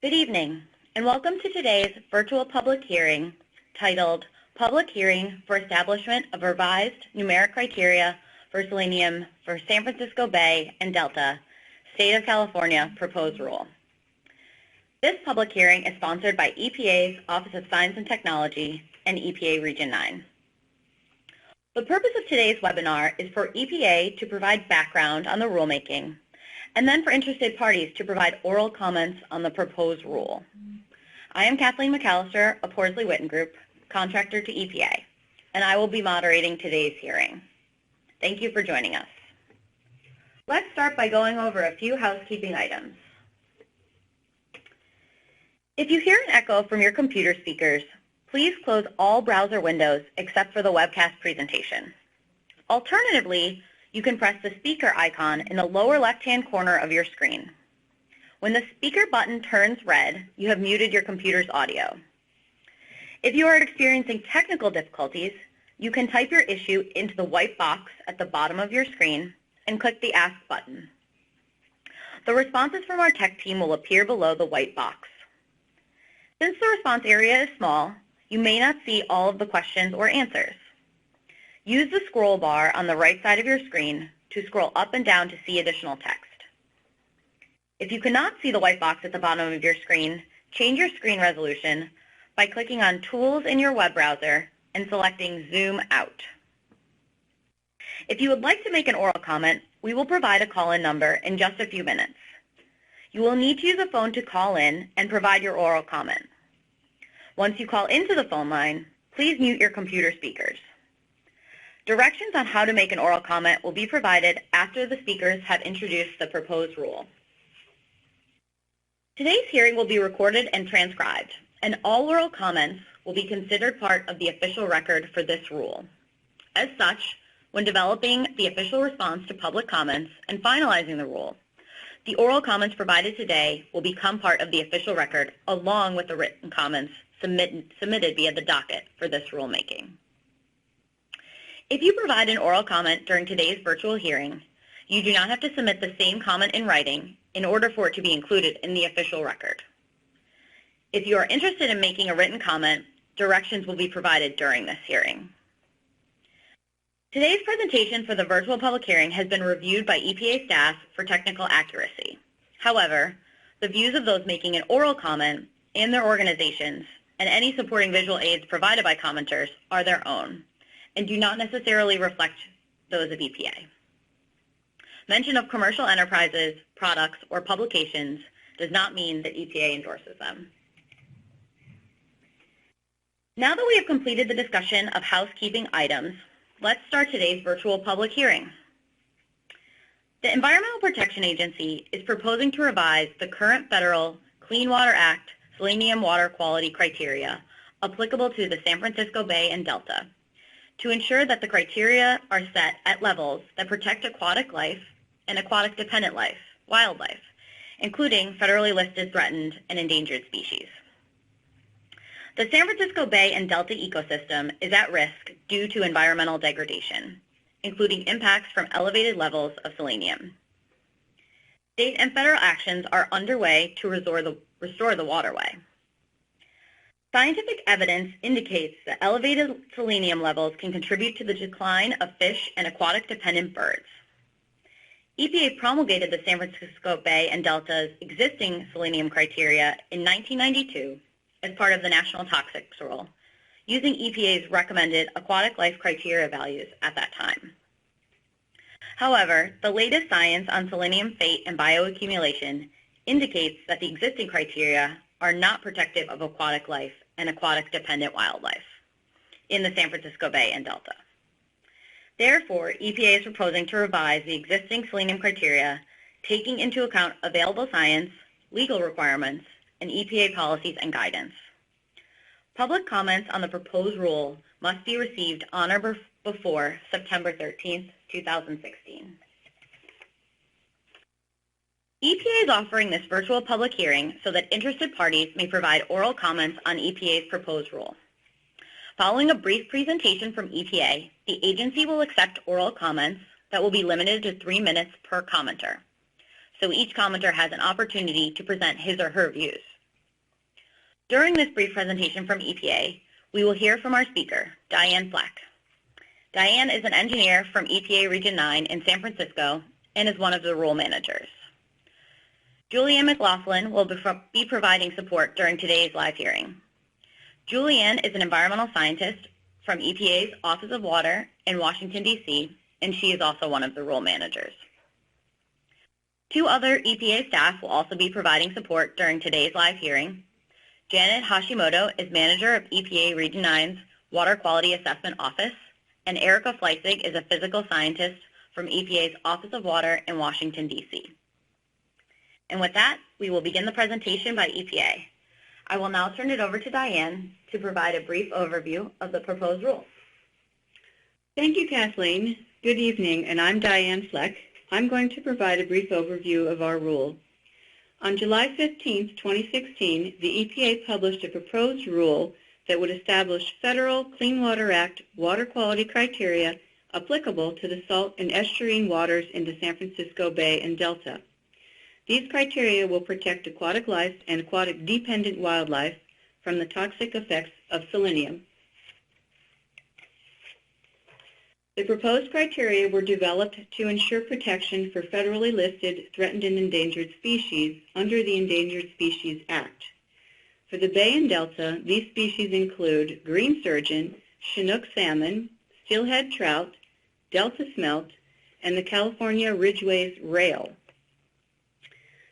Good evening, and welcome to today's virtual public hearing titled Public Hearing for Establishment of Revised Numeric Criteria for Selenium for San Francisco Bay and Delta, State of California Proposed Rule. This public hearing is sponsored by EPA's Office of Science and Technology and EPA Region 9. The purpose of today's webinar is for EPA to provide background on the rulemaking, and then for interested parties to provide oral comments on the proposed rule. I am Kathleen McAllister of Horsley Witten Group, contractor to EPA, and I will be moderating today's hearing. Thank you for joining us. Let's start by going over a few housekeeping items. If you hear an echo from your computer speakers, please close all browser windows except for the webcast presentation. Alternatively, you can press the speaker icon in the lower left-hand corner of your screen. When the speaker button turns red, you have muted your computer's audio. If you are experiencing technical difficulties, you can type your issue into the white box at the bottom of your screen and click the Ask button. The responses from our tech team will appear below the white box. Since the response area is small, you may not see all of the questions or answers. Use the scroll bar on the right side of your screen to scroll up and down to see additional text. If you cannot see the white box at the bottom of your screen, change your screen resolution by clicking on Tools in your web browser and selecting Zoom Out. If you would like to make an oral comment, we will provide a call-in number in just a few minutes. You will need to use a phone to call in and provide your oral comment. Once you call into the phone line, please mute your computer speakers. Directions on how to make an oral comment will be provided after the speakers have introduced the proposed rule. Today's hearing will be recorded and transcribed, and all oral comments will be considered part of the official record for this rule. As such, when developing the official response to public comments and finalizing the rule, the oral comments provided today will become part of the official record along with the written comments submitted via the docket for this rulemaking. If you provide an oral comment during today's virtual hearing, you do not have to submit the same comment in writing in order for it to be included in the official record. If you are interested in making a written comment, directions will be provided during this hearing. Today's presentation for the virtual public hearing has been reviewed by EPA staff for technical accuracy. However, the views of those making an oral comment and their organizations and any supporting visual aids provided by commenters are their own and do not necessarily reflect those of EPA. Mention of commercial enterprises, products, or publications does not mean that EPA endorses them. Now that we have completed the discussion of housekeeping items, let's start today's virtual public hearing. The Environmental Protection Agency is proposing to revise the current federal Clean Water Act Selenium water quality criteria applicable to the San Francisco Bay and Delta to ensure that the criteria are set at levels that protect aquatic life and aquatic-dependent life, wildlife, including federally listed threatened and endangered species. The San Francisco Bay and Delta ecosystem is at risk due to environmental degradation, including impacts from elevated levels of selenium. State and federal actions are underway to restore the waterway. Scientific evidence indicates that elevated selenium levels can contribute to the decline of fish and aquatic-dependent birds. EPA promulgated the San Francisco Bay and Delta's existing selenium criteria in 1992 as part of the National Toxics Rule, using EPA's recommended aquatic life criteria values at that time. However, the latest science on selenium fate and bioaccumulation indicates that the existing criteria are not protective of aquatic life and aquatic-dependent wildlife in the San Francisco Bay and Delta. Therefore, EPA is proposing to revise the existing selenium criteria, taking into account available science, legal requirements, and EPA policies and guidance. Public comments on the proposed rule must be received on or before September 13, 2016. EPA is offering this virtual public hearing so that interested parties may provide oral comments on EPA's proposed rule. Following a brief presentation from EPA, the agency will accept oral comments that will be limited to 3 minutes per commenter. So each commenter has an opportunity to present his or her views. During this brief presentation from EPA, we will hear from our speaker, Diane Fleck. Diane is an engineer from EPA Region 9 in San Francisco and is one of the rule managers. Julianne McLaughlin will be providing support during today's live hearing. Julianne is an environmental scientist from EPA's Office of Water in Washington, D.C., and she is also one of the rule managers. Two other EPA staff will also be providing support during today's live hearing. Janet Hashimoto is manager of EPA Region 9's Water Quality Assessment Office, and Erica Fleissig is a physical scientist from EPA's Office of Water in Washington, D.C. And with that, we will begin the presentation by EPA. I will now turn it over to Diane to provide a brief overview of the proposed rule. Thank you, Kathleen. Good evening, and I'm Diane Fleck. I'm going to provide a brief overview of our rule. On July 15, 2016, the EPA published a proposed rule that would establish federal Clean Water Act water quality criteria applicable to the salt and estuarine waters in the San Francisco Bay and Delta. These criteria will protect aquatic life and aquatic-dependent wildlife from the toxic effects of selenium. The proposed criteria were developed to ensure protection for federally listed threatened and endangered species under the Endangered Species Act. For the Bay and Delta, these species include green sturgeon, Chinook salmon, steelhead trout, Delta smelt, and the California Ridgway's rail.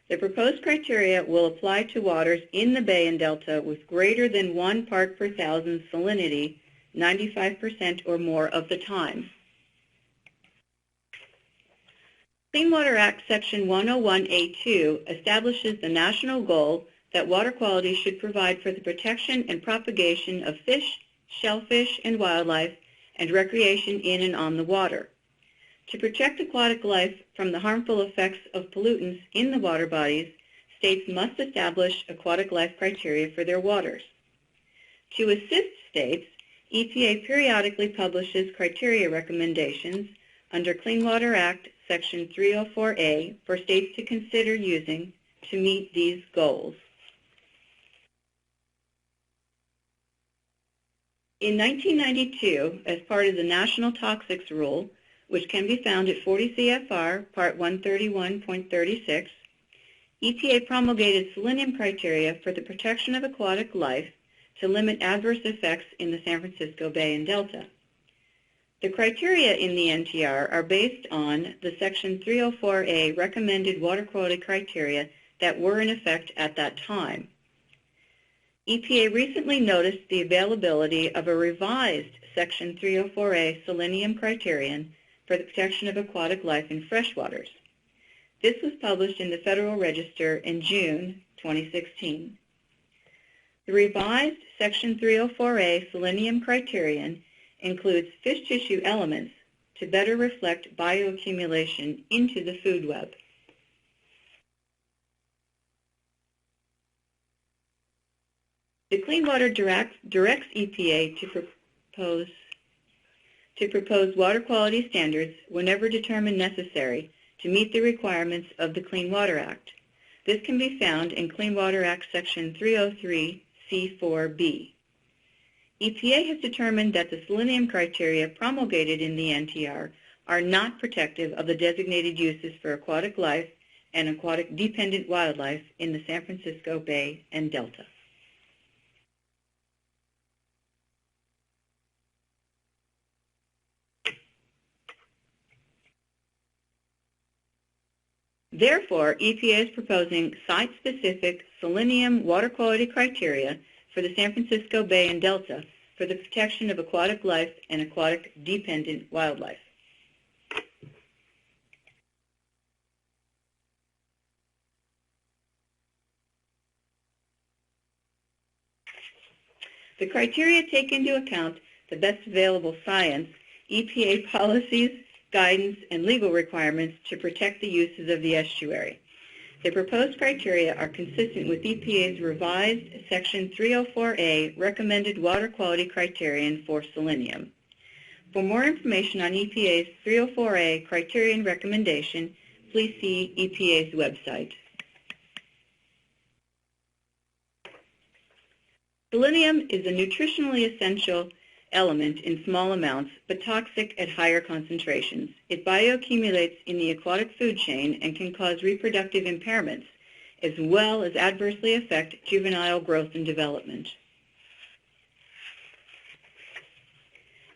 The proposed criteria will apply to waters in the Bay and Delta with greater than 1 part per thousand salinity 95% or more of the time. Clean Water Act Section 101A2 establishes the national goal that water quality should provide for the protection and propagation of fish, shellfish, and wildlife, and recreation in and on the water. To protect aquatic life from the harmful effects of pollutants in the water bodies, states must establish aquatic life criteria for their waters. To assist states, EPA periodically publishes criteria recommendations under Clean Water Act Section 304A for states to consider using to meet these goals. In 1992, as part of the National Toxics Rule, which can be found at 40 CFR Part 131.36, EPA promulgated selenium criteria for the protection of aquatic life to limit adverse effects in the San Francisco Bay and Delta. The criteria in the NTR are based on the Section 304A recommended water quality criteria that were in effect at that time. EPA recently noticed the availability of a revised Section 304A selenium criterion for the protection of aquatic life in freshwaters. This was published in the Federal Register in June 2016. The revised Section 304A selenium criterion includes fish tissue elements to better reflect bioaccumulation into the food web. The Clean Water directs EPA to propose water quality standards whenever determined necessary to meet the requirements of the Clean Water Act. This can be found in Clean Water Act Section 303 C4B. EPA has determined that the selenium criteria promulgated in the NTR are not protective of the designated uses for aquatic life and aquatic-dependent wildlife in the San Francisco Bay and Delta. Therefore, EPA is proposing site-specific selenium water quality criteria for the San Francisco Bay and Delta for the protection of aquatic life and aquatic-dependent wildlife. The criteria take into account the best available science, EPA policies, guidance, and legal requirements to protect the uses of the estuary. The proposed criteria are consistent with EPA's revised Section 304A recommended water quality criterion for selenium. For more information on EPA's 304A criterion recommendation, please see EPA's website. Selenium is a nutritionally essential element in small amounts, but toxic at higher concentrations. It bioaccumulates in the aquatic food chain and can cause reproductive impairments, as well as adversely affect juvenile growth and development.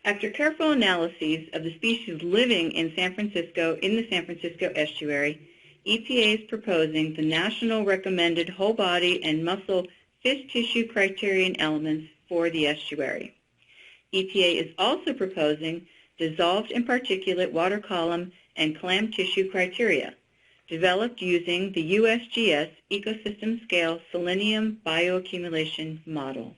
After careful analyses of the species living in the San Francisco estuary, EPA is proposing the national recommended whole body and muscle fish tissue criterion elements for the estuary. EPA is also proposing dissolved and particulate water column and clam tissue criteria, developed using the USGS ecosystem scale selenium bioaccumulation model.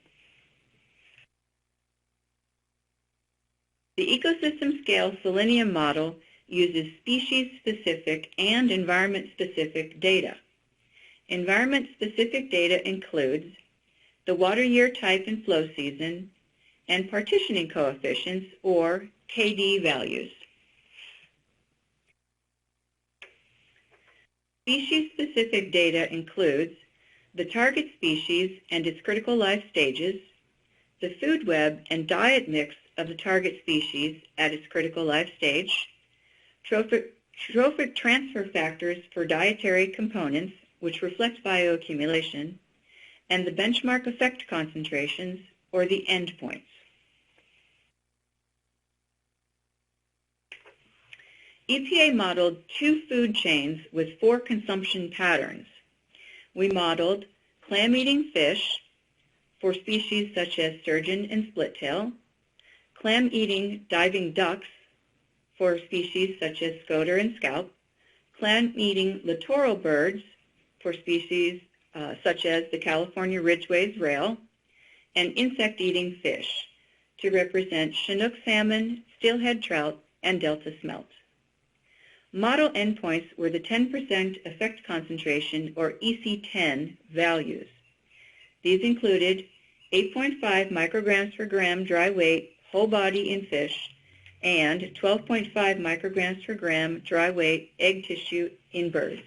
The ecosystem scale selenium model uses species-specific and environment-specific data. Environment-specific data includes the water year type and flow season, and partitioning coefficients, or KD values. Species-specific data includes the target species and its critical life stages, the food web and diet mix of the target species at its critical life stage, trophic transfer factors for dietary components, which reflect bioaccumulation, and the benchmark effect concentrations, or the endpoints. EPA modeled 2 food chains with 4 consumption patterns. We modeled clam-eating fish for species such as sturgeon and splittail, clam-eating diving ducks for species such as scoter and scaup, clam-eating littoral birds for species such as the California Ridgway's rail, and insect-eating fish to represent Chinook salmon, steelhead trout, and delta smelt. Model endpoints were the 10% effect concentration, or EC10, values. These included 8.5 micrograms per gram dry weight whole body in fish and 12.5 micrograms per gram dry weight egg tissue in birds.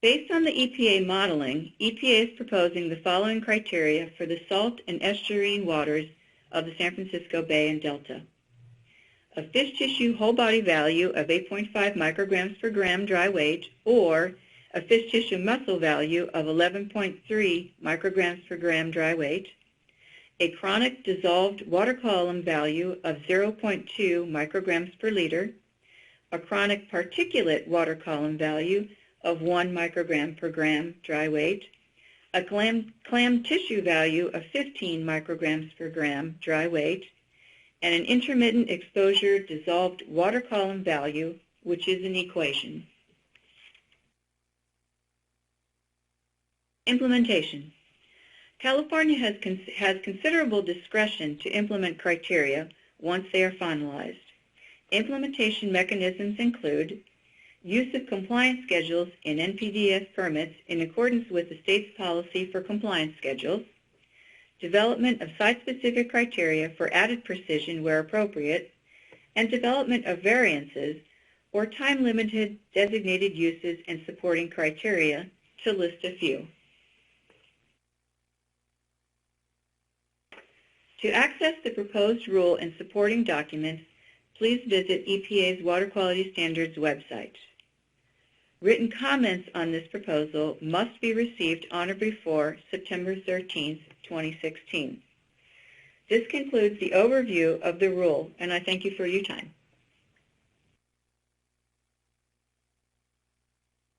Based on the EPA modeling, EPA is proposing the following criteria for the salt and estuarine waters of the San Francisco Bay and Delta. A fish tissue whole body value of 8.5 micrograms per gram dry weight, or a fish tissue muscle value of 11.3 micrograms per gram dry weight, a chronic dissolved water column value of 0.2 micrograms per liter, a chronic particulate water column value of 1 microgram per gram dry weight, a clam tissue value of 15 micrograms per gram dry weight, and an intermittent exposure dissolved water column value, which is an equation. Implementation. California has considerable discretion to implement criteria once they are finalized. Implementation mechanisms include use of compliance schedules in NPDES permits in accordance with the state's policy for compliance schedules, development of site-specific criteria for added precision where appropriate, and development of variances or time-limited designated uses and supporting criteria, to list a few. To access the proposed rule and supporting documents, please visit EPA's Water Quality Standards website. Written comments on this proposal must be received on or before September 13, 2016. This concludes the overview of the rule, and I thank you for your time.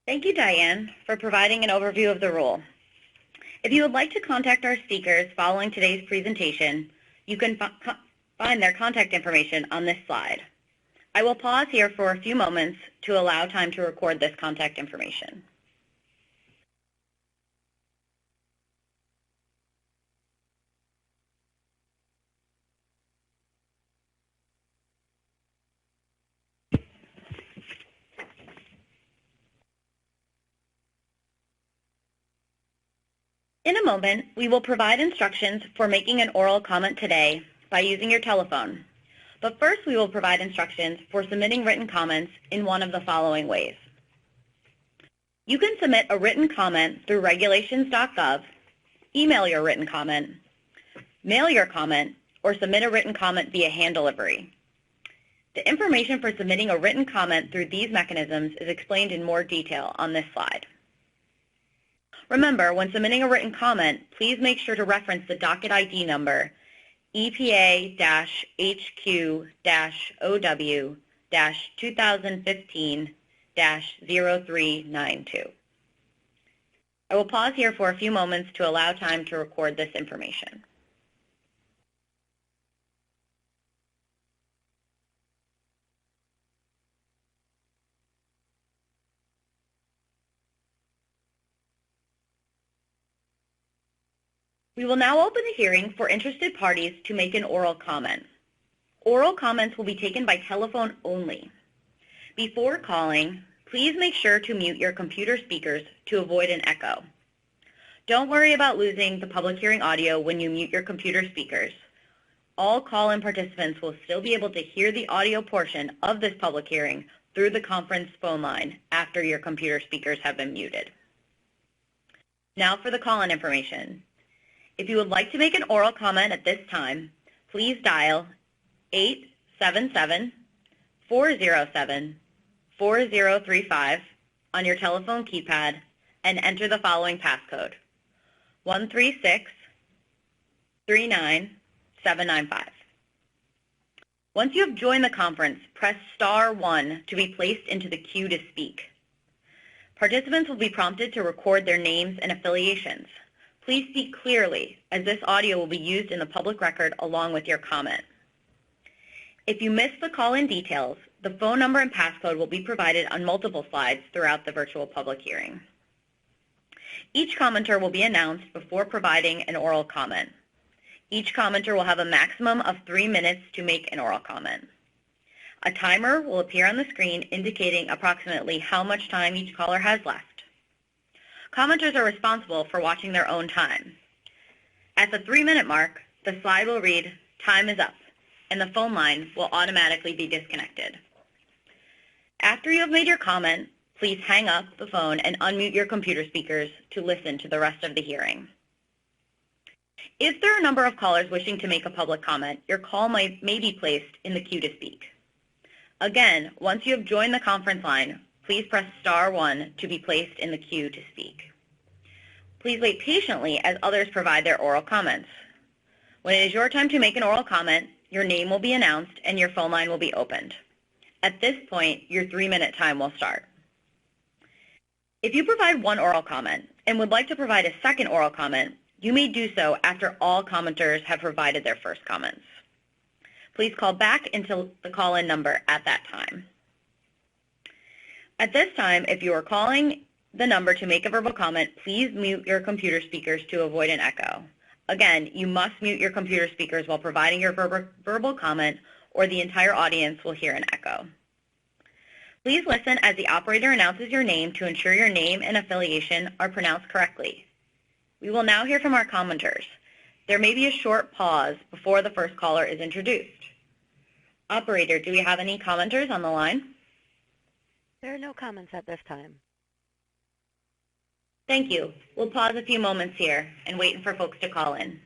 Thank you, Diane, for providing an overview of the rule. If you would like to contact our speakers following today's presentation, you can find their contact information on this slide. I will pause here for a few moments to allow time to record this contact information. In a moment, we will provide instructions for making an oral comment today by using your telephone. But first, we will provide instructions for submitting written comments in one of the following ways. You can submit a written comment through regulations.gov, email your written comment, mail your comment, or submit a written comment via hand delivery. The information for submitting a written comment through these mechanisms is explained in more detail on this slide. Remember, when submitting a written comment, please make sure to reference the docket ID number EPA-HQ-OW-2015-0392. I will pause here for a few moments to allow time to record this information. We will now open the hearing for interested parties to make an oral comment. Oral comments will be taken by telephone only. Before calling, please make sure to mute your computer speakers to avoid an echo. Don't worry about losing the public hearing audio when you mute your computer speakers. All call-in participants will still be able to hear the audio portion of this public hearing through the conference phone line after your computer speakers have been muted. Now for the call-in information. If you would like to make an oral comment at this time, please dial 877-407-4035 on your telephone keypad and enter the following passcode, 13639795. Once you have joined the conference, press *1 to be placed into the queue to speak. Participants will be prompted to record their names and affiliations. Please speak clearly, as this audio will be used in the public record along with your comment. If you missed the call-in details, the phone number and passcode will be provided on multiple slides throughout the virtual public hearing. Each commenter will be announced before providing an oral comment. Each commenter will have a maximum of 3 minutes to make an oral comment. A timer will appear on the screen indicating approximately how much time each caller has left. Commenters are responsible for watching their own time. At the 3-minute mark, the slide will read, "Time is up," and the phone line will automatically be disconnected. After you have made your comment, please hang up the phone and unmute your computer speakers to listen to the rest of the hearing. If there are a number of callers wishing to make a public comment, your call may be placed in the queue to speak. Again, once you have joined the conference line, please press *1 to be placed in the queue to speak. Please wait patiently as others provide their oral comments. When it is your time to make an oral comment, your name will be announced and your phone line will be opened. At this point, your 3-minute time will start. If you provide one oral comment and would like to provide a second oral comment, you may do so after all commenters have provided their first comments. Please call back into the call-in number at that time. At this time, if you are calling the number to make a verbal comment, please mute your computer speakers to avoid an echo. Again, you must mute your computer speakers while providing your verbal comment, or the entire audience will hear an echo. Please listen as the operator announces your name to ensure your name and affiliation are pronounced correctly. We will now hear from our commenters. There may be a short pause before the first caller is introduced. Operator, do we have any commenters on the line? There are no comments at this time. Thank you. We'll pause a few moments here and wait for folks to call in.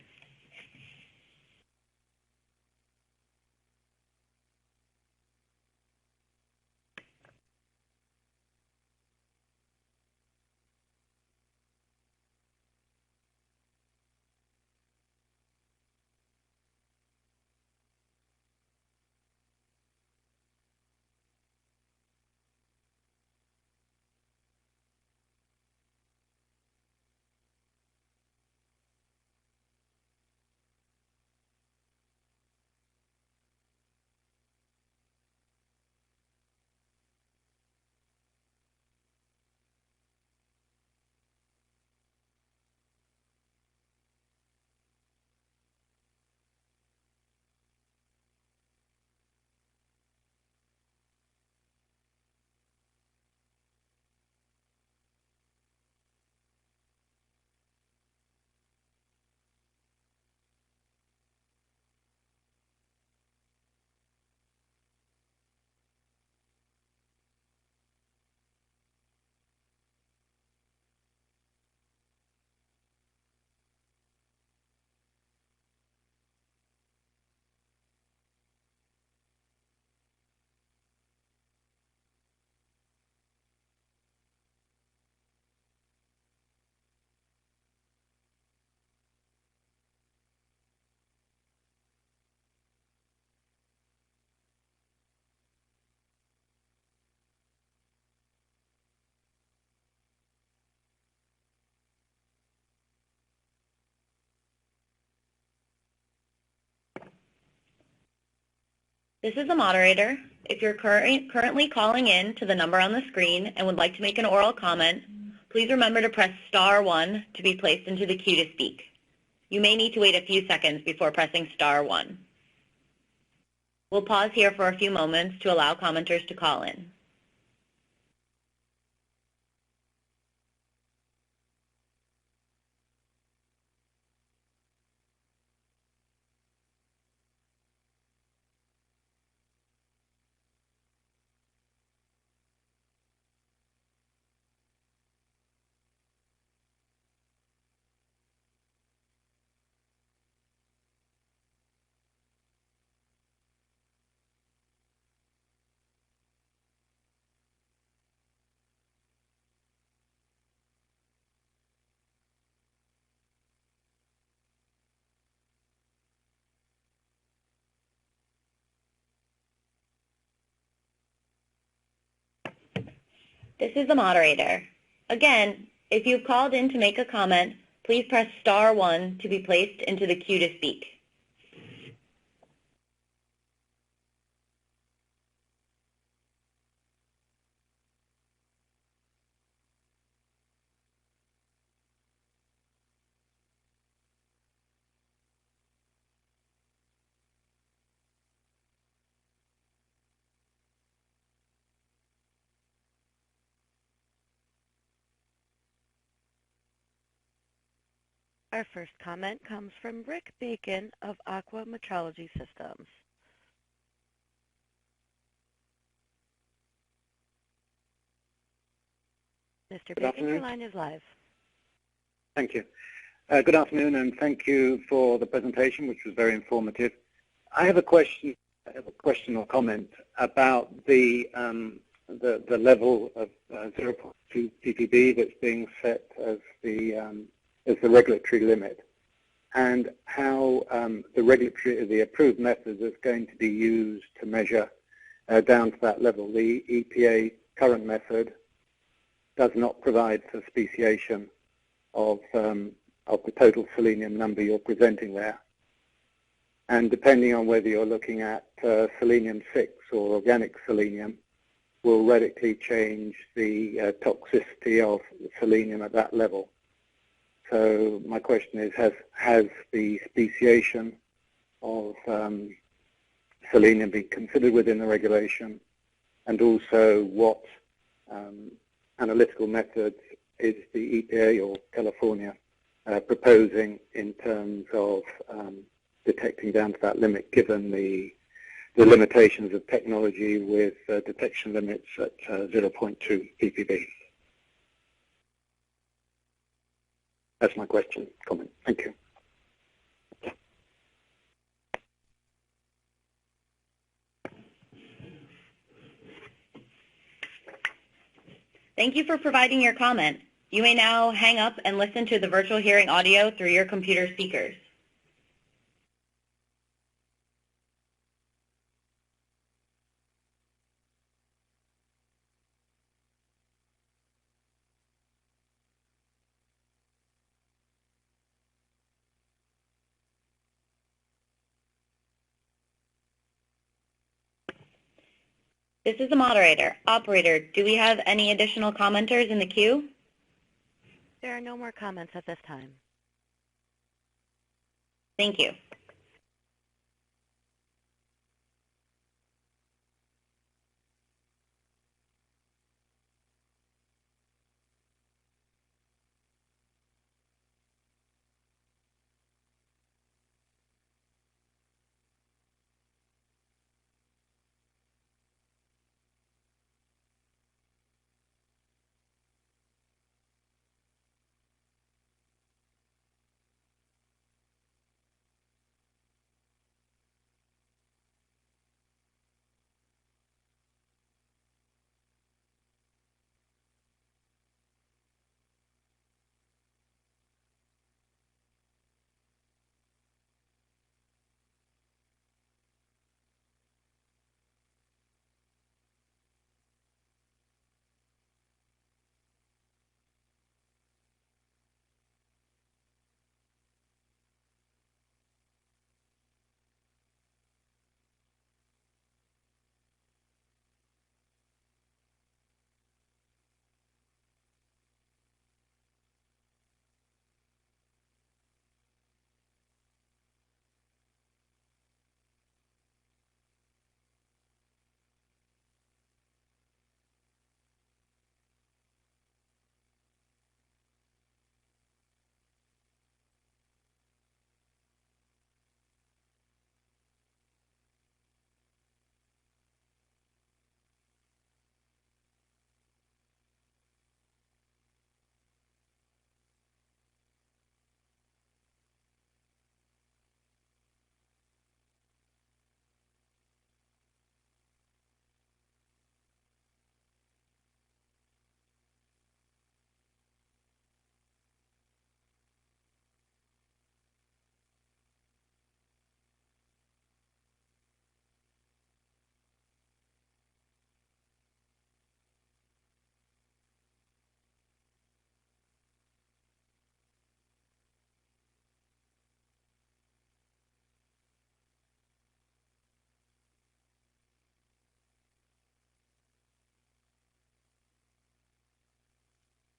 This is the moderator. If you're currently calling in to the number on the screen and would like to make an oral comment, please remember to press *1 to be placed into the queue to speak. You may need to wait a few seconds before pressing *1. We'll pause here for a few moments to allow commenters to call in. This is the moderator. Again, if you've called in to make a comment, please press *1 to be placed into the queue to speak. Our first comment comes from Rick Beacon of Aqua Metrology Systems. Mr. Beacon, your line is live. Thank you. Good afternoon, and thank you for the presentation, which was very informative. I have a question or comment about the level of 0.2 ppb that's being set as the regulatory limit, and how the approved method is going to be used to measure down to that level. The EPA current method does not provide for speciation of the total selenium number you're presenting there. And depending on whether you're looking at selenium-6 or organic selenium, will radically change the toxicity of selenium at that level. So my question is, has the speciation of selenium been considered within the regulation? And also, what analytical methods is the EPA or California proposing in terms of detecting down to that limit, given the limitations of technology with detection limits at 0.2 ppb? That's my question, comment. Thank you. Thank you for providing your comment. You may now hang up and listen to the virtual hearing audio through your computer speakers. This is the moderator. Operator, do we have any additional commenters in the queue? There are no more comments at this time. Thank you.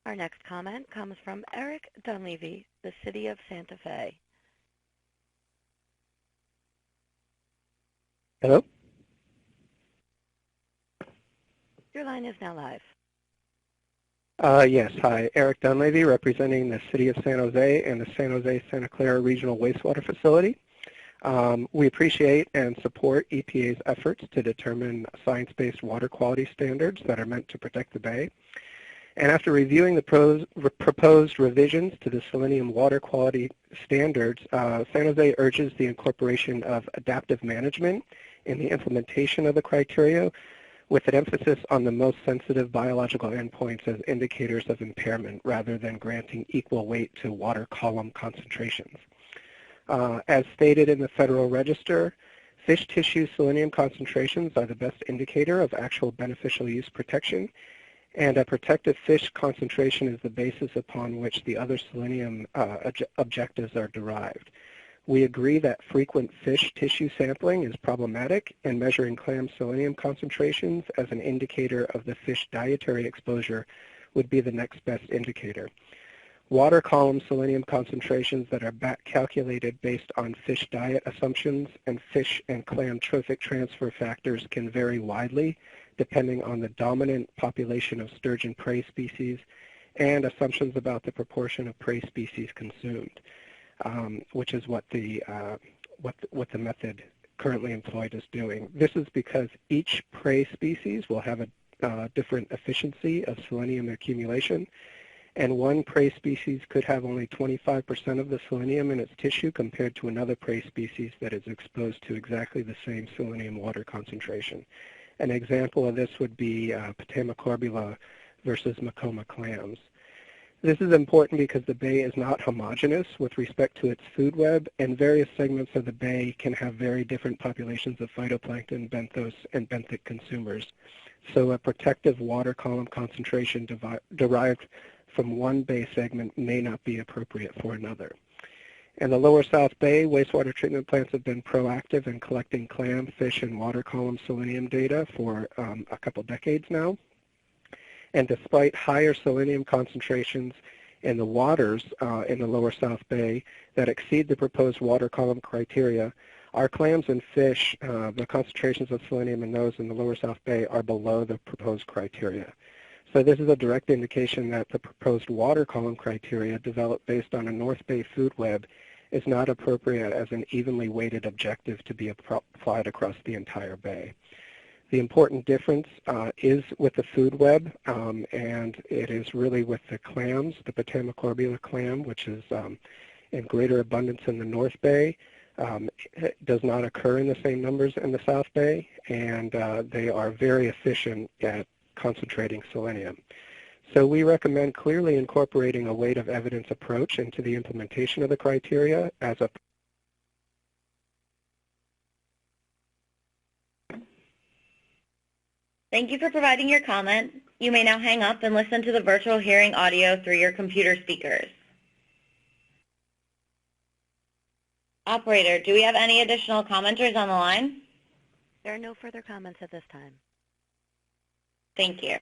Our next comment comes from Eric Dunleavy, the City of Santa Fe. Hello? Your line is now live. Yes, hi. Eric Dunleavy, representing the City of San Jose and the San Jose-Santa Clara Regional Wastewater Facility. We appreciate and support EPA's efforts to determine science-based water quality standards that are meant to protect the Bay. And after reviewing the proposed revisions to the Selenium water quality standards, San Jose urges the incorporation of adaptive management in the implementation of the criteria, with an emphasis on the most sensitive biological endpoints as indicators of impairment rather than granting equal weight to water column concentrations. As stated in the Federal Register, fish tissue selenium concentrations are the best indicator of actual beneficial use protection, and a protected fish concentration is the basis upon which the other selenium objectives are derived. We agree that frequent fish tissue sampling is problematic, and measuring clam selenium concentrations as an indicator of the fish dietary exposure would be the next best indicator. Water column selenium concentrations that are back calculated based on fish diet assumptions and fish and clam trophic transfer factors can vary widely depending on the dominant population of sturgeon prey species and assumptions about the proportion of prey species consumed. Which is what the method currently employed is doing. This is because each prey species will have a different efficiency of selenium accumulation, and one prey species could have only 25% of the selenium in its tissue compared to another prey species that is exposed to exactly the same selenium water concentration. An example of this would be Potamacorbula versus Macoma clams. This is important because the bay is not homogeneous with respect to its food web, and various segments of the bay can have very different populations of phytoplankton, benthos, and benthic consumers. So a protective water column concentration derived from one bay segment may not be appropriate for another. In the lower South Bay, wastewater treatment plants have been proactive in collecting clam, fish, and water column selenium data for a couple decades now. And despite higher selenium concentrations in the waters in the lower South Bay that exceed the proposed water column criteria, our clams and fish, the concentrations of selenium in those in the lower South Bay are below the proposed criteria. So this is a direct indication that the proposed water column criteria developed based on a North Bay food web is not appropriate as an evenly weighted objective to be applied across the entire bay. The important difference is with the food web, and it is really with the clams, the Potamacorbula clam, which is in greater abundance in the North Bay. It does not occur in the same numbers in the South Bay, and they are very efficient at concentrating selenium. So we recommend clearly incorporating a weight of evidence approach into the implementation of the criteria as a Thank you for providing your comment. You may now hang up and listen to the virtual hearing audio through your computer speakers. Operator, do we have any additional commenters on the line? There are no further comments at this time. Thank you.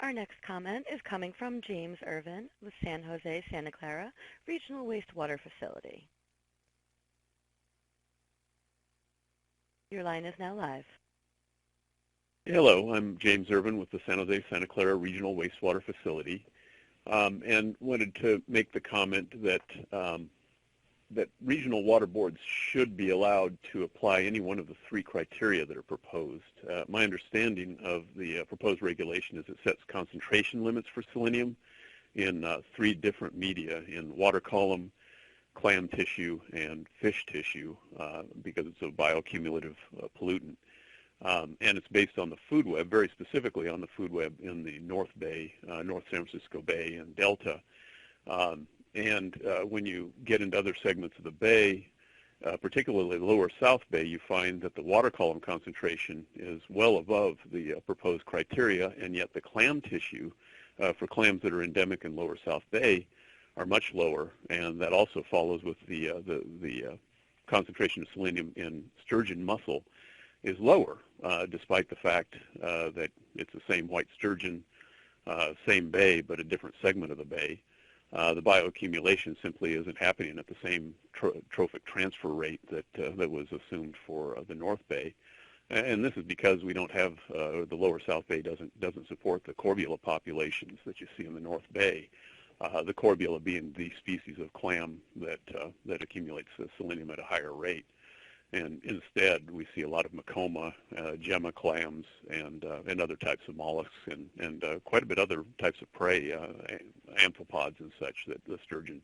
Our next comment is coming from James Irvin with San Jose Santa Clara Regional Wastewater Facility. Your line is now live. Hello, I'm James Irvin with the San Jose Santa Clara Regional Wastewater Facility, and wanted to make the comment that that regional water boards should be allowed to apply any one of the three criteria that are proposed. My understanding of the proposed regulation is it sets concentration limits for selenium in three different media, in water column, clam tissue, and fish tissue, because it's a bioaccumulative pollutant. And it's based on the food web, very specifically on the food web in the North Bay, North San Francisco Bay and Delta. When you get into other segments of the bay, particularly the lower South Bay, you find that the water column concentration is well above the proposed criteria, and yet the clam tissue for clams that are endemic in lower South Bay are much lower, and that also follows with the concentration of selenium in sturgeon mussel is lower, despite the fact that it's the same white sturgeon, same bay, but a different segment of the bay. The bioaccumulation simply isn't happening at the same trophic transfer rate that was assumed for the North Bay, and this is because we don't have the lower South Bay doesn't support the corbula populations that you see in the North Bay. The corbula being the species of clam that accumulates selenium at a higher rate. And instead, we see a lot of macoma, gemma clams, and other types of mollusks, and quite a bit other types of prey, amphipods and such, that the sturgeon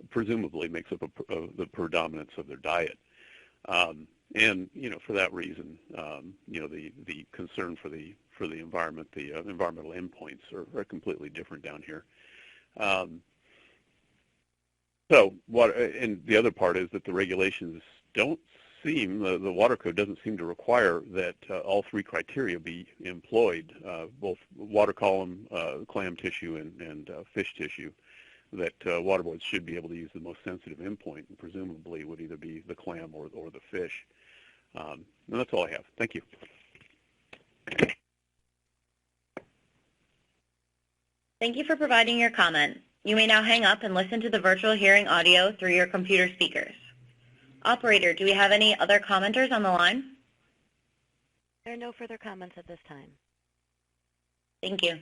presumably makes up the predominance of their diet. And for that reason, the concern for the environment, the environmental endpoints are completely different down here. And the other part is that the regulations don't seem, the water code doesn't seem to require that all three criteria be employed, both water column, clam tissue, and fish tissue, that water boards should be able to use the most sensitive endpoint, and presumably would either be the clam or the fish. And that's all I have. Thank you. Thank you for providing your comment. You may now hang up and listen to the virtual hearing audio through your computer speakers. Operator, do we have any other commenters on the line? There are no further comments at this time. Thank you.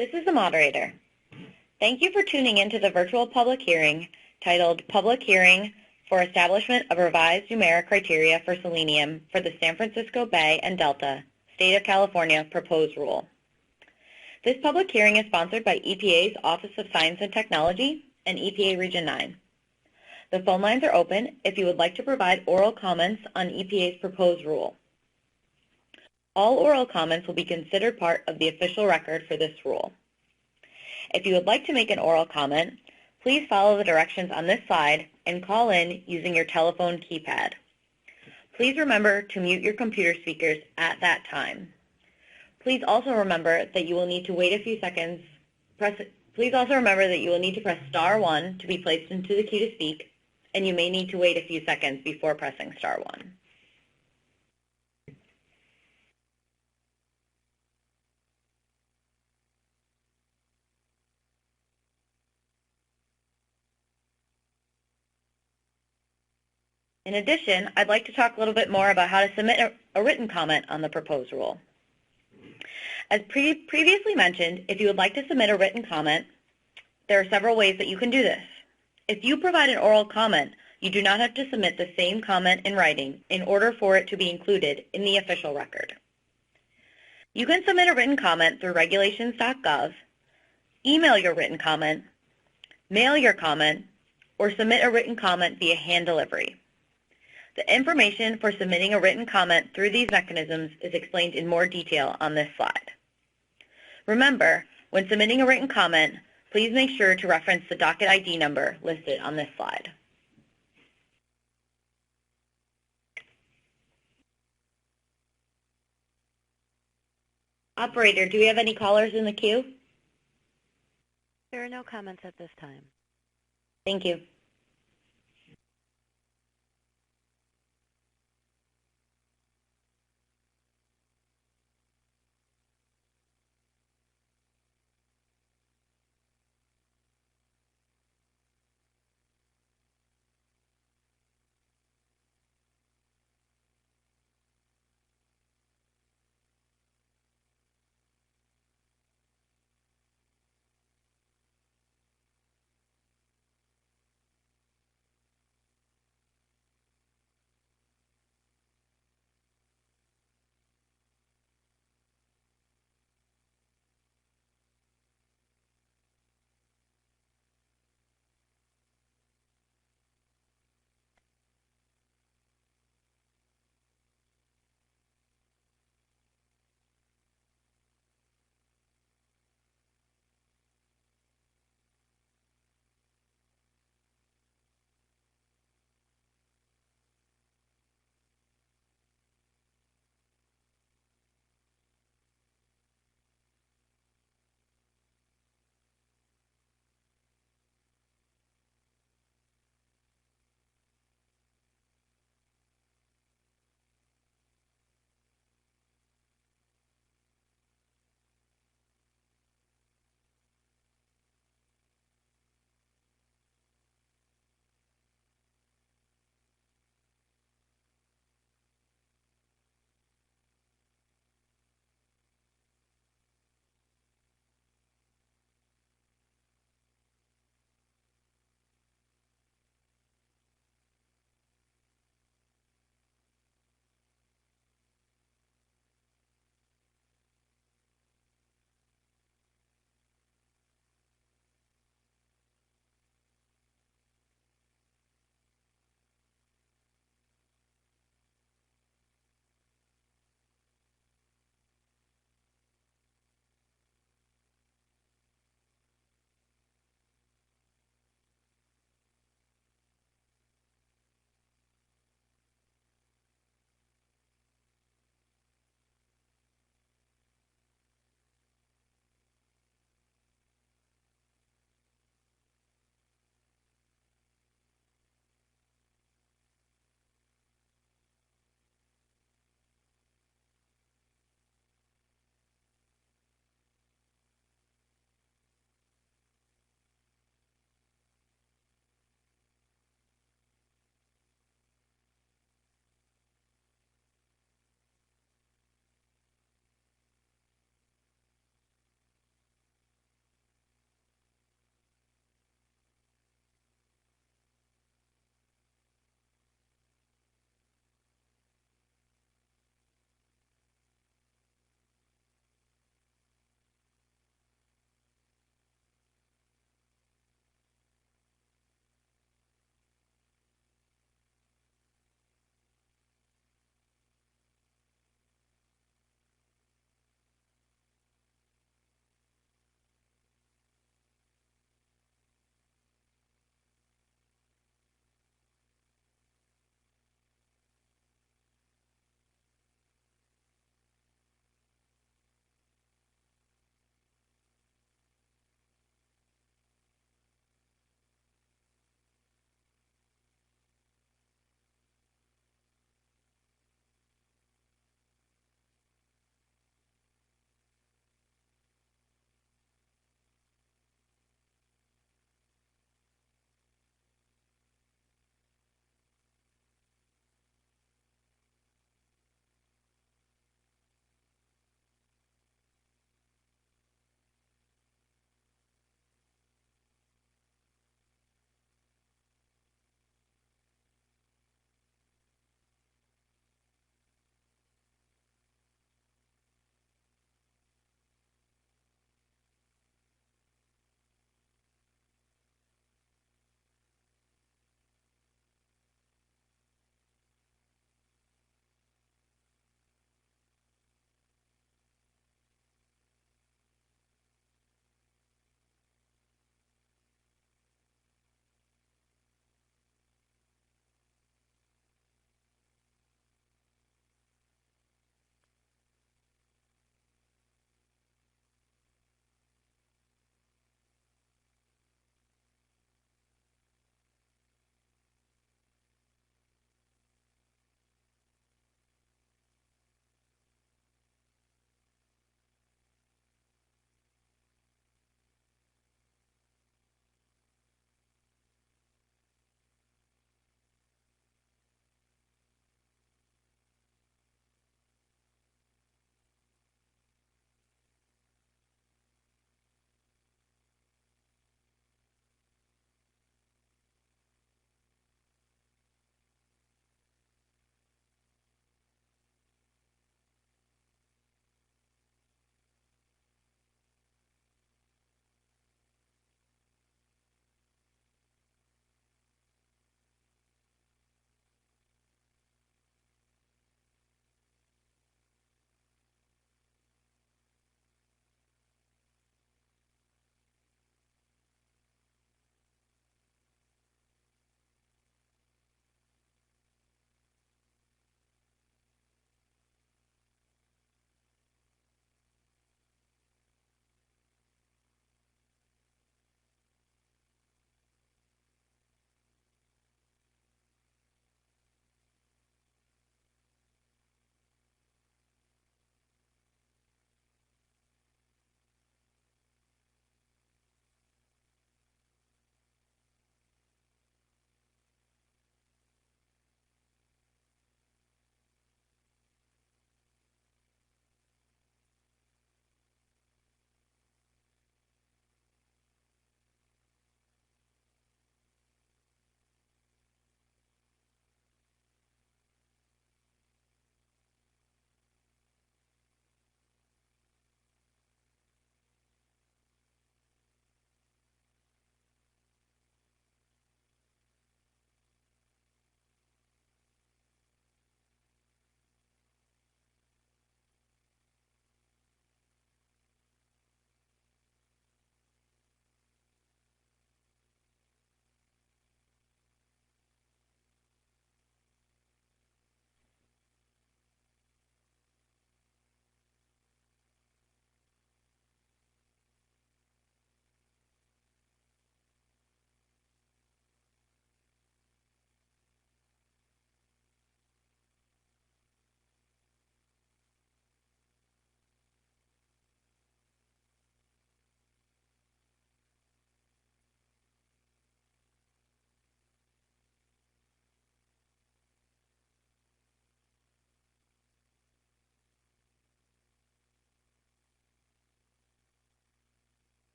This is the moderator. Thank you for tuning in to the virtual public hearing titled Public Hearing for Establishment of Revised Numeric Criteria for Selenium for the San Francisco Bay and Delta, State of California Proposed Rule. This public hearing is sponsored by EPA's Office of Science and Technology and EPA Region 9. The phone lines are open if you would like to provide oral comments on EPA's proposed rule. All oral comments will be considered part of the official record for this rule. If you would like to make an oral comment, please follow the directions on this slide and call in using your telephone keypad. Please remember to mute your computer speakers at that time. Please also remember that you will need to wait a few seconds. Please also remember that you will need to press *1 to be placed into the queue to speak, and you may need to wait a few seconds before pressing *1. In addition, I'd like to talk a little bit more about how to submit a written comment on the proposed rule. As previously mentioned, if you would like to submit a written comment, there are several ways that you can do this. If you provide an oral comment, you do not have to submit the same comment in writing in order for it to be included in the official record. You can submit a written comment through regulations.gov, email your written comment, mail your comment, or submit a written comment via hand delivery. The information for submitting a written comment through these mechanisms is explained in more detail on this slide. Remember, when submitting a written comment, please make sure to reference the docket ID number listed on this slide. Operator, do we have any callers in the queue? There are no comments at this time. Thank you.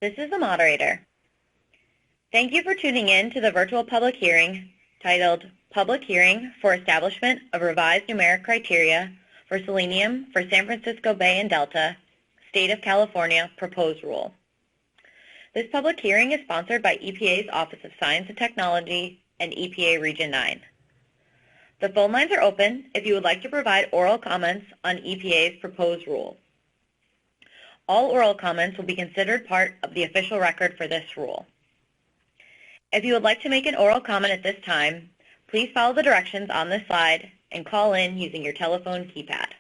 This is the moderator. Thank you for tuning in to the virtual public hearing titled Public Hearing for Establishment of Revised Numeric Criteria for Selenium for San Francisco Bay and Delta, State of California Proposed Rule. This public hearing is sponsored by EPA's Office of Science and Technology and EPA Region 9. The phone lines are open if you would like to provide oral comments on EPA's proposed rule. All oral comments will be considered part of the official record for this rule. If you would like to make an oral comment at this time, please follow the directions on this slide and call in using your telephone keypad.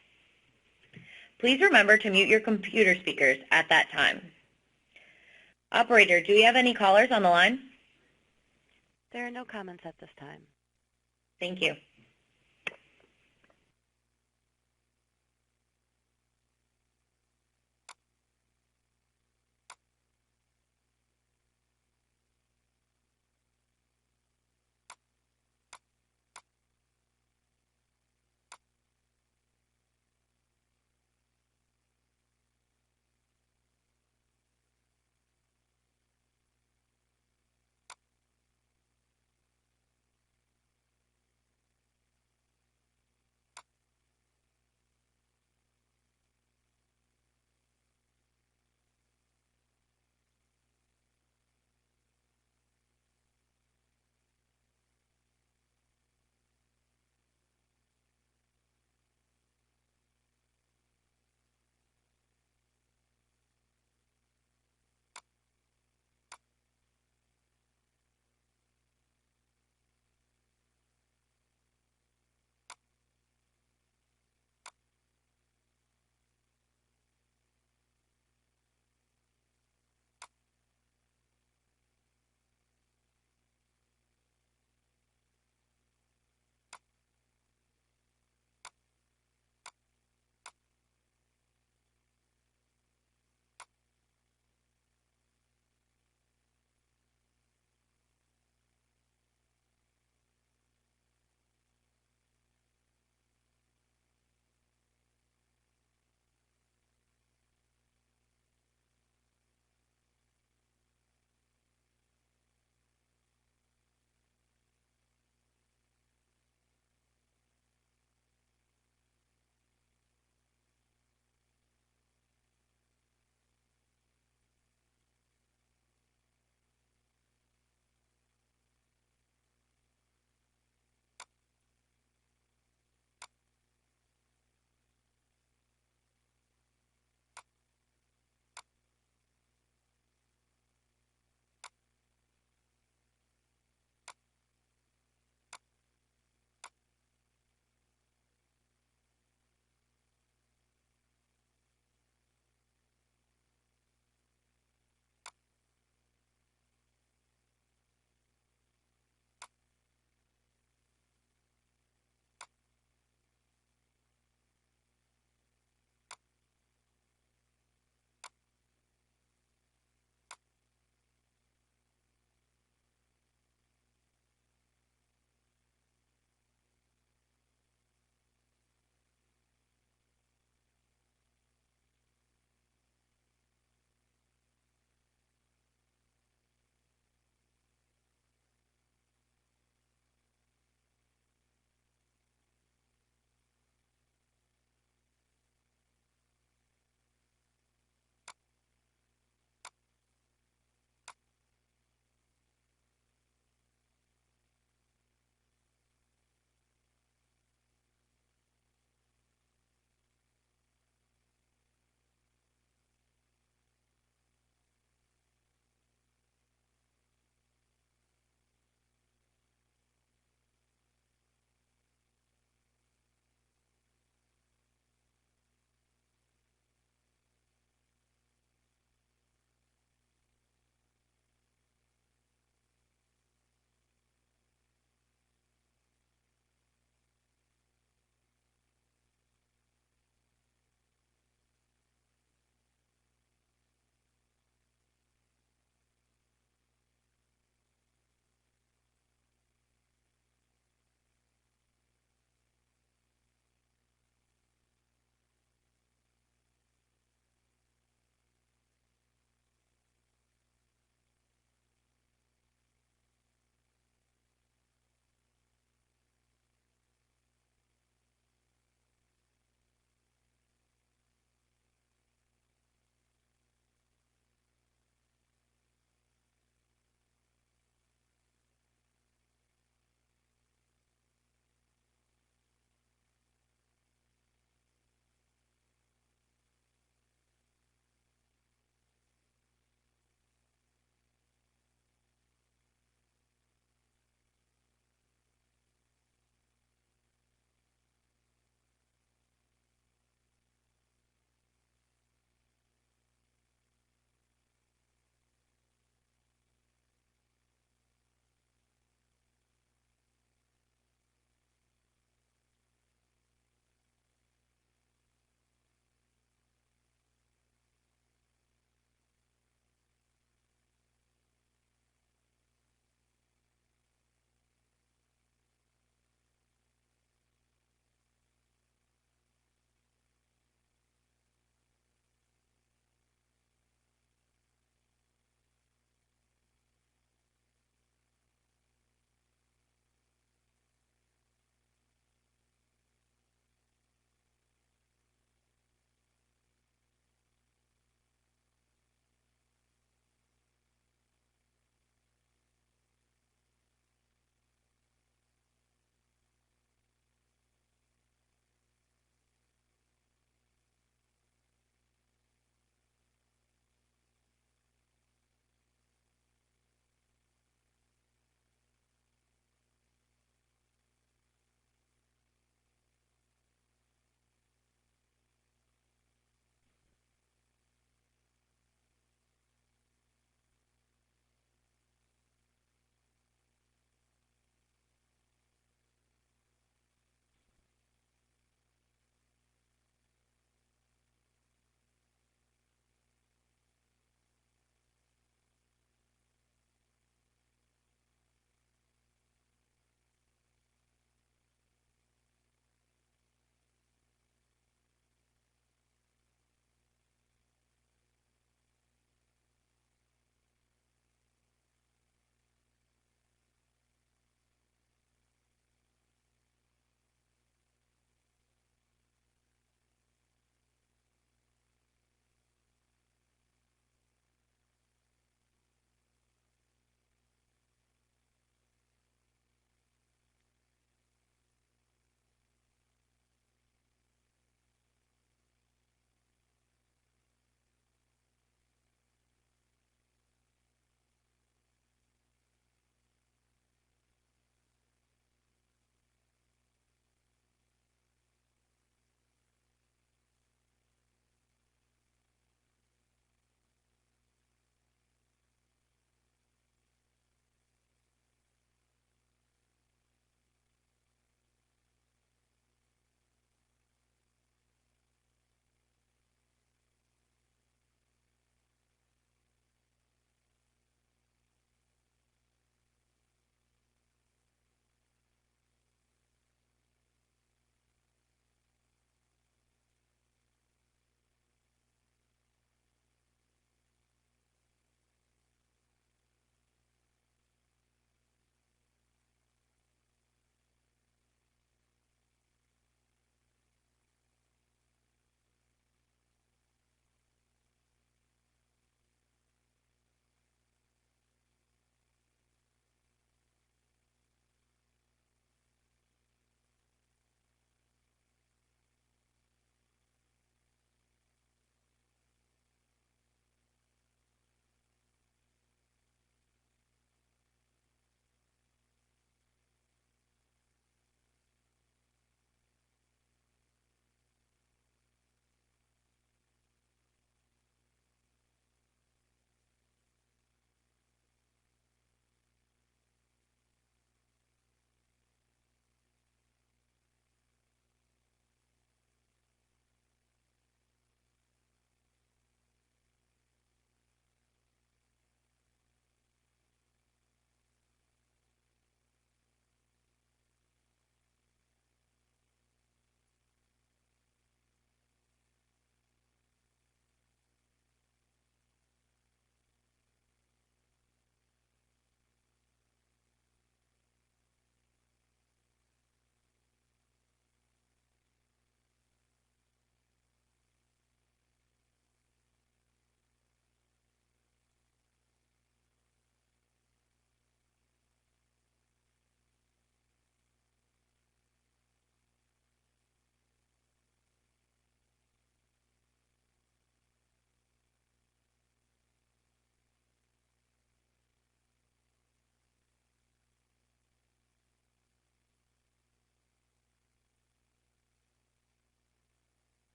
Please remember to mute your computer speakers at that time. Operator, do we have any callers on the line? There are no comments at this time. Thank you.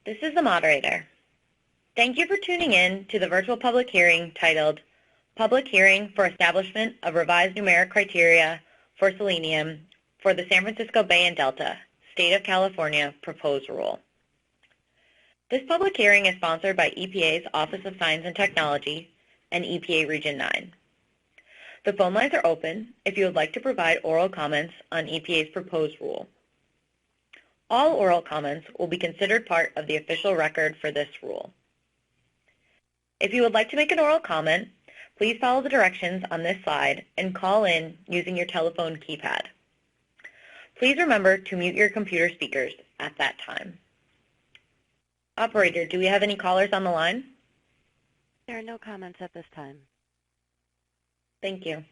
This is the moderator. Thank you for tuning in to the virtual public hearing titled Public Hearing for Establishment of Revised Numeric Criteria for Selenium for the San Francisco Bay and Delta, State of California Proposed Rule. This public hearing is sponsored by EPA's Office of Science and Technology and EPA Region 9. The phone lines are open if you would like to provide oral comments on EPA's proposed rule. All oral comments will be considered part of the official record for this rule. If you would like to make an oral comment, please follow the directions on this slide and call in using your telephone keypad. Please remember to mute your computer speakers at that time. Operator, do we have any callers on the line? There are no comments at this time. Thank you.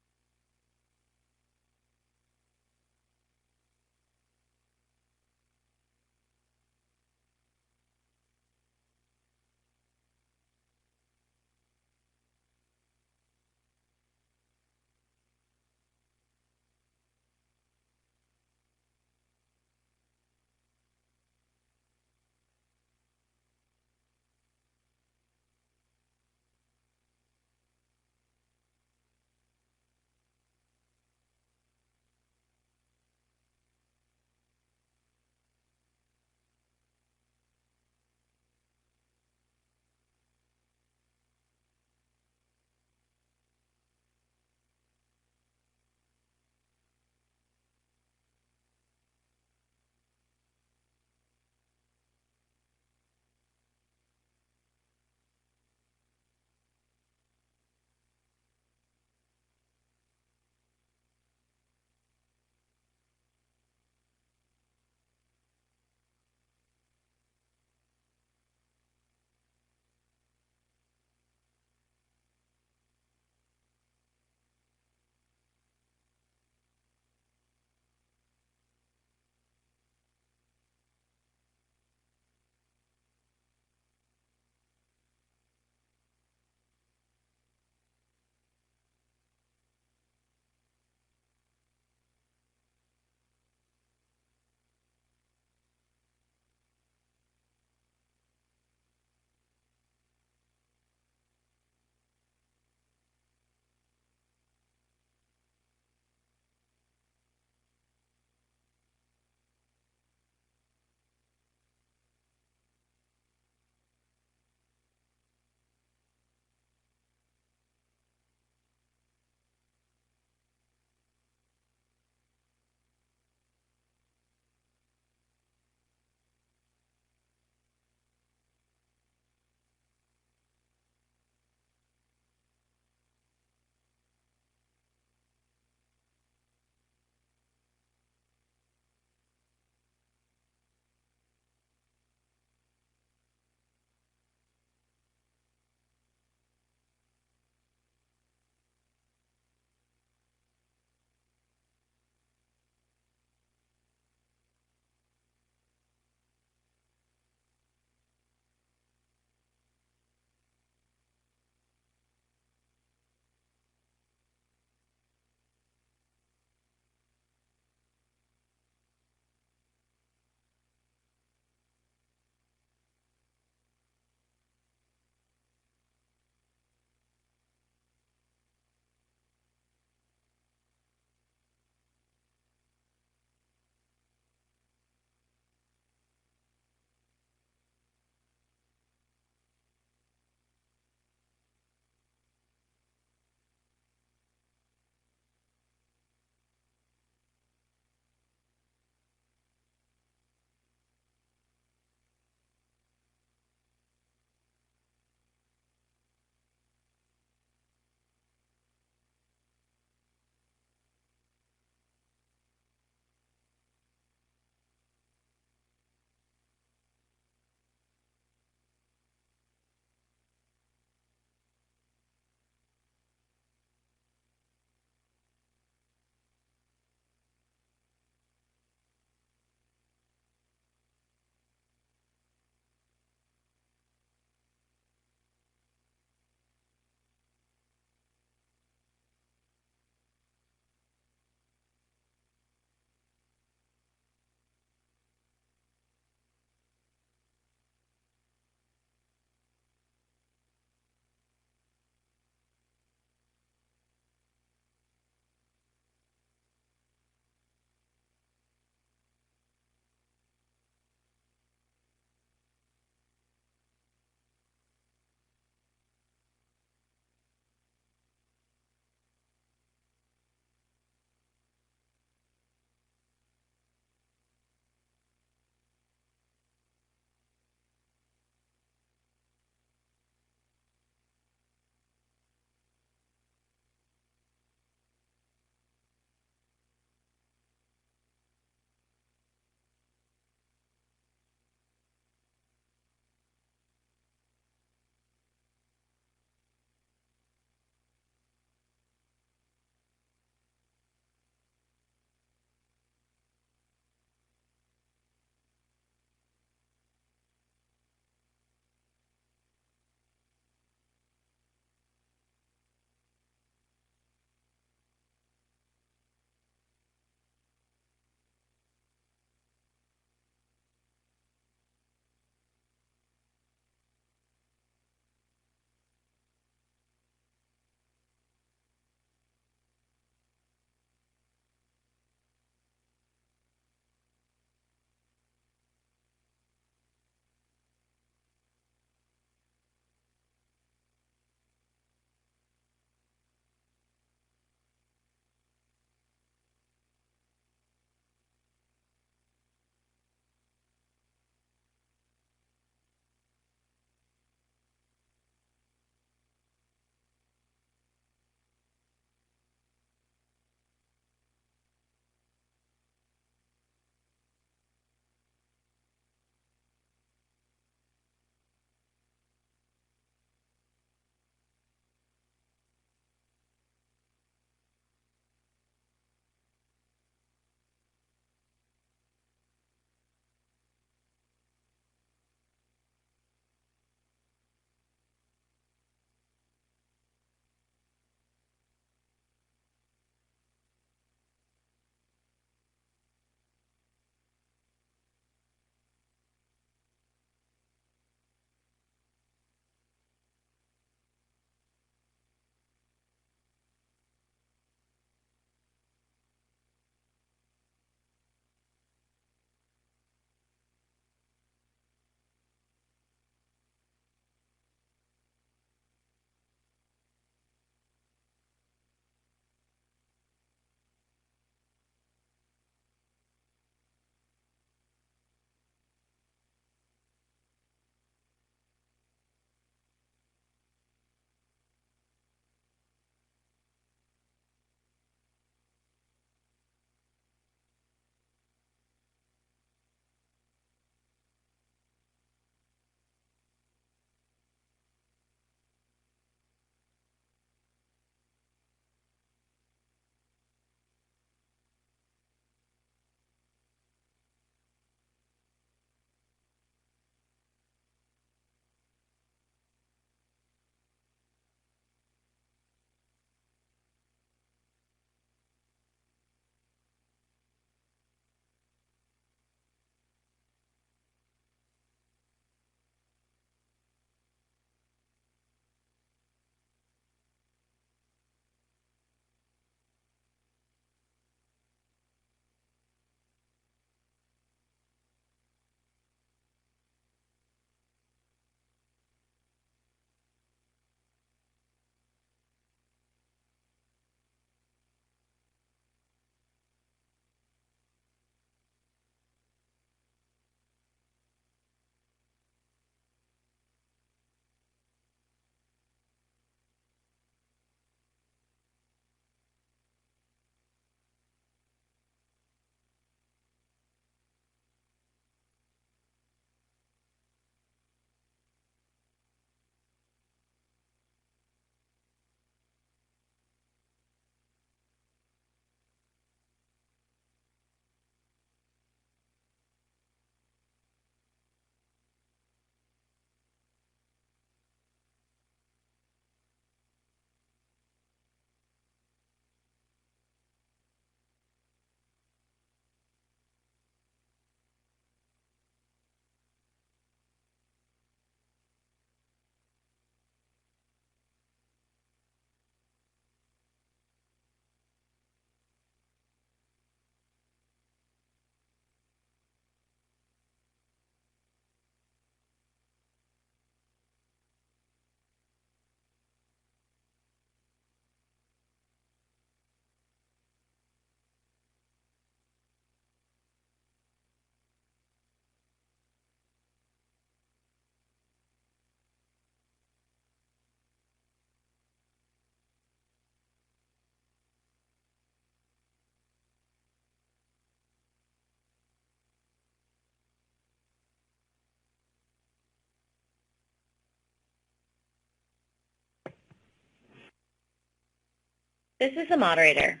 This is the moderator.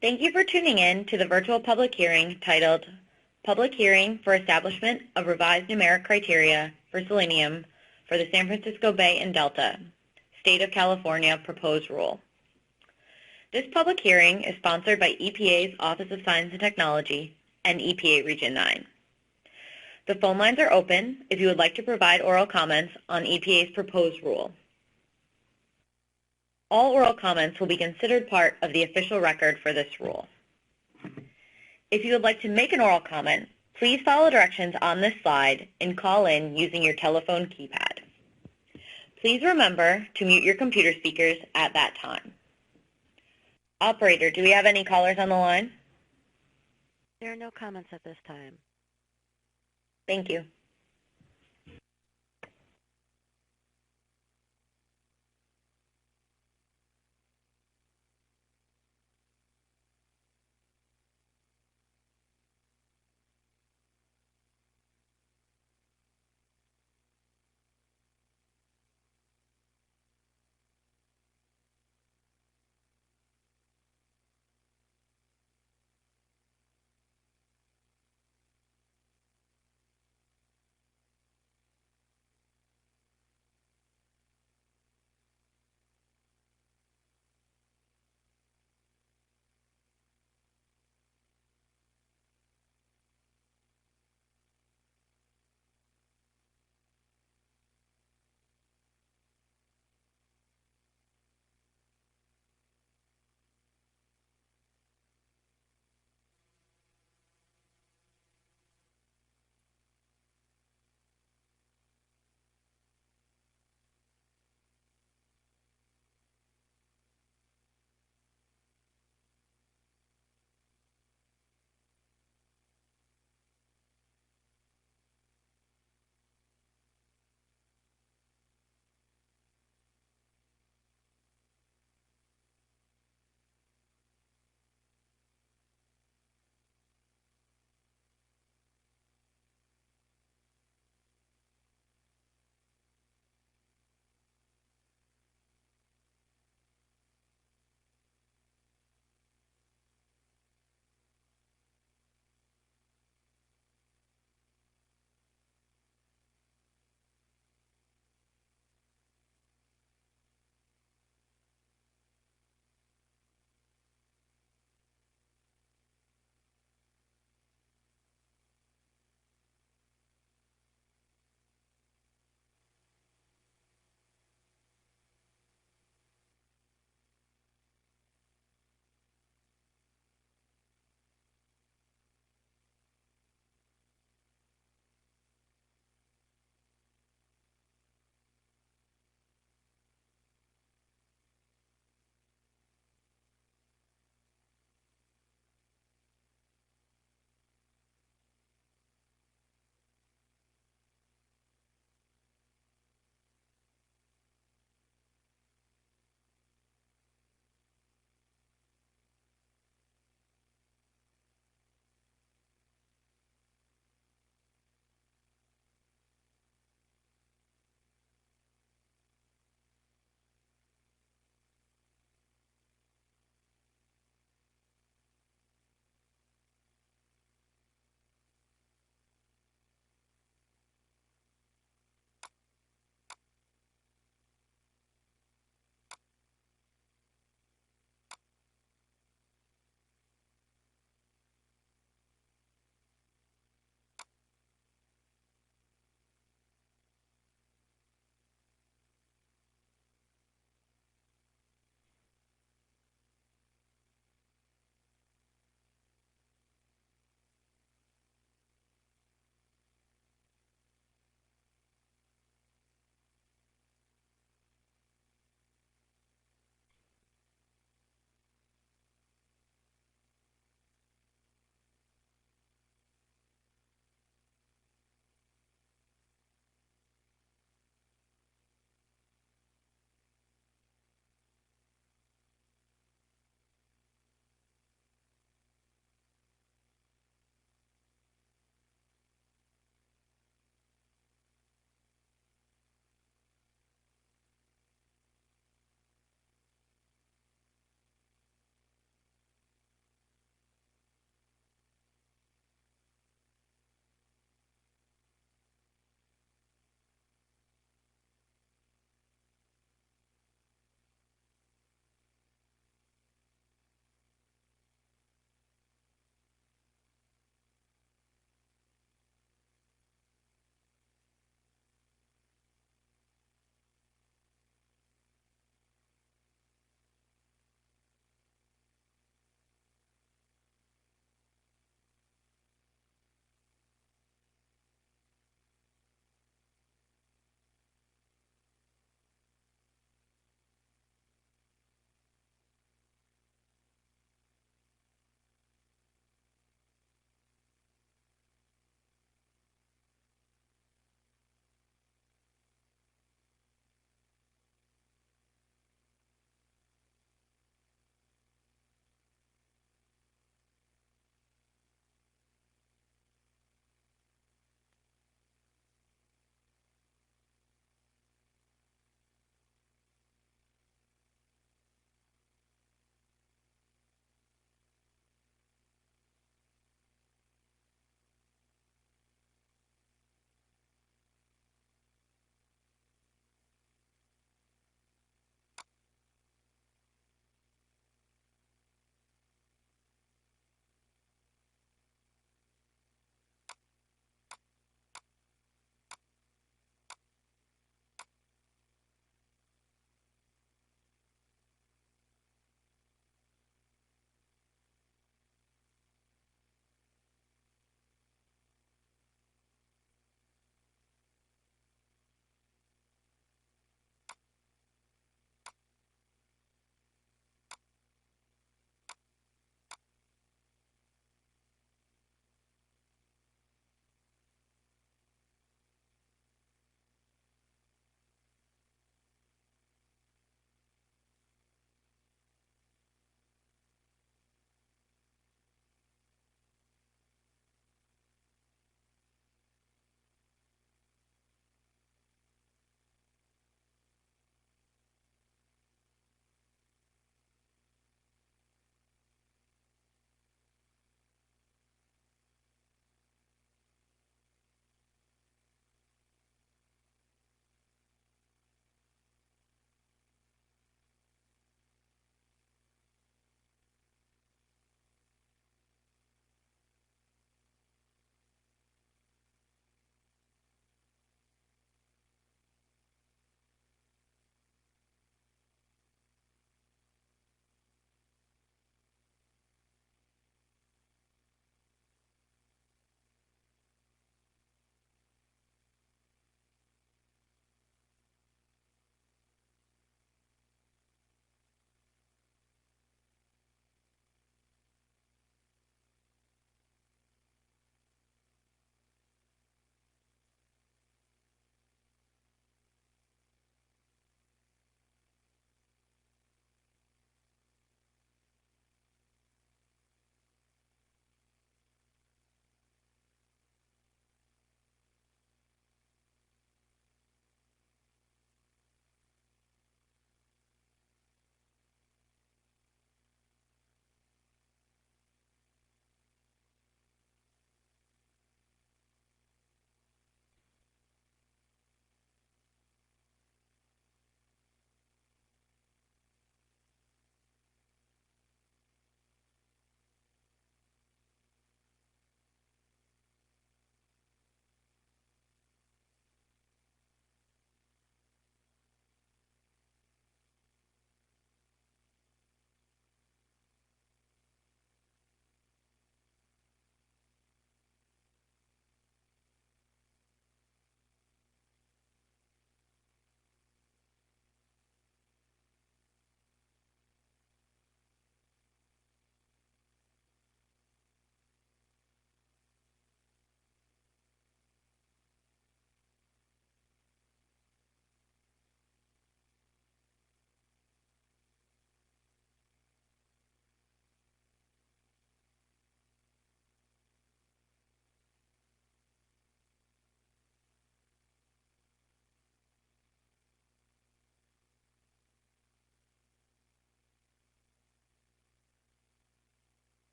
Thank you for tuning in to the virtual public hearing titled Public Hearing for Establishment of Revised Numeric Criteria for Selenium for the San Francisco Bay and Delta, State of California Proposed Rule. This public hearing is sponsored by EPA's Office of Science and Technology and EPA Region 9. The phone lines are open if you would like to provide oral comments on EPA's proposed rule. All oral comments will be considered part of the official record for this rule. If you would like to make an oral comment, please follow directions on this slide and call in using your telephone keypad. Please remember to mute your computer speakers at that time. Operator, do we have any callers on the line? There are no comments at this time. Thank you.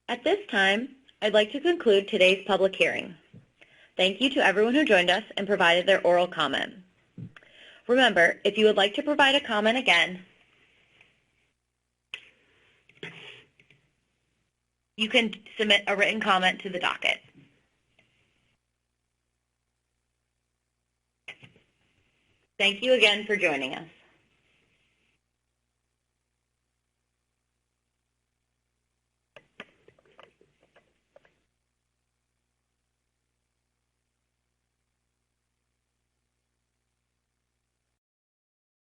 At this time, I'd like to conclude today's public hearing. Thank you to everyone who joined us and provided their oral comment. Remember, if you would like to provide a comment again, you can submit a written comment to the docket. Thank you again for joining us.